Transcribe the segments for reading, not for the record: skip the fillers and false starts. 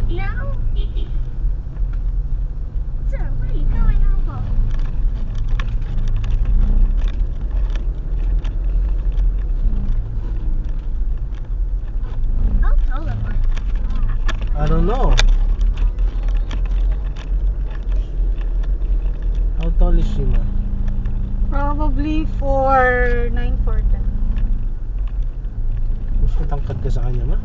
No? Sir, where are you going, Uncle? How tall am I? I don't know. How tall is she, ma? Probably 4'9", 4'10". Mas matangkad ka sa kanya, ma?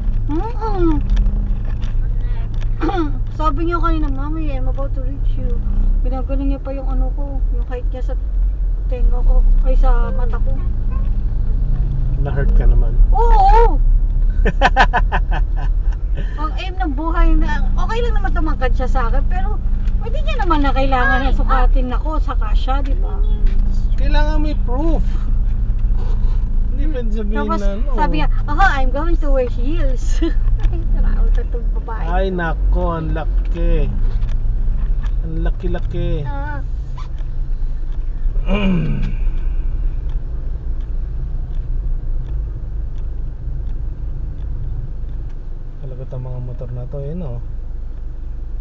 Sabi niya kanina, Mami, I'm about to reach you. Ginagaling niya pa yung ano ko, yung height niya sa tenga ko, ay sa mata ko. Na-hurt ka naman. Oo! Ang aim ng buhay na, okay lang naman tumangkad siya sa akin, pero hindi niya naman na kailangan na sukatin ako sa kasya, di ba? Kailangan may proof. Hindi pwede sabihin Tapos na ano. sabi niya, I'm going to wear heels. Ay, taraot itong babae. Ay nako, ang laki. Ang laki-laki. Talaga itong mga motor na to, eh no?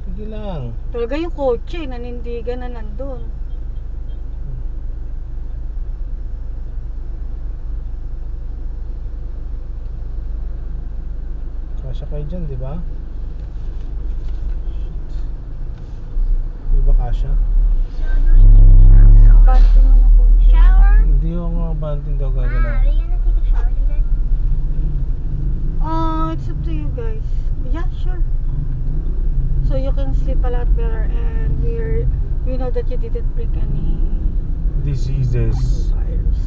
Sige lang. Talaga yung kotse, nanindigan na nandun. Kasya kayo dyan, di ba? Di ba kasya? So, do we need a Bante mo na kotse. shower? Hindi ako nga banting daw gagalaw. Are you gonna take a shower today? It's up to you guys. Yeah, sure. So you can sleep a lot better, and we know that you didn't bring any Diseases. virus.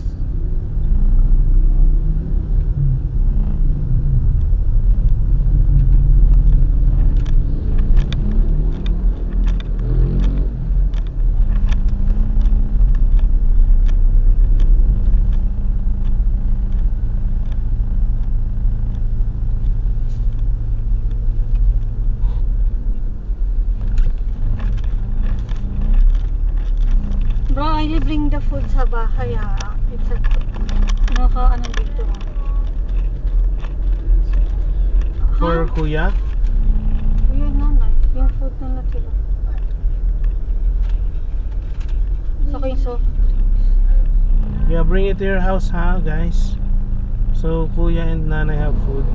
Bro, I will bring the food sa bahay It's a ano dito. For kuya? Yun nanay, yung food na natira. Saka yung soft drinks. Yeah, bring it to your house, ha, guys. So kuya and nanay have food.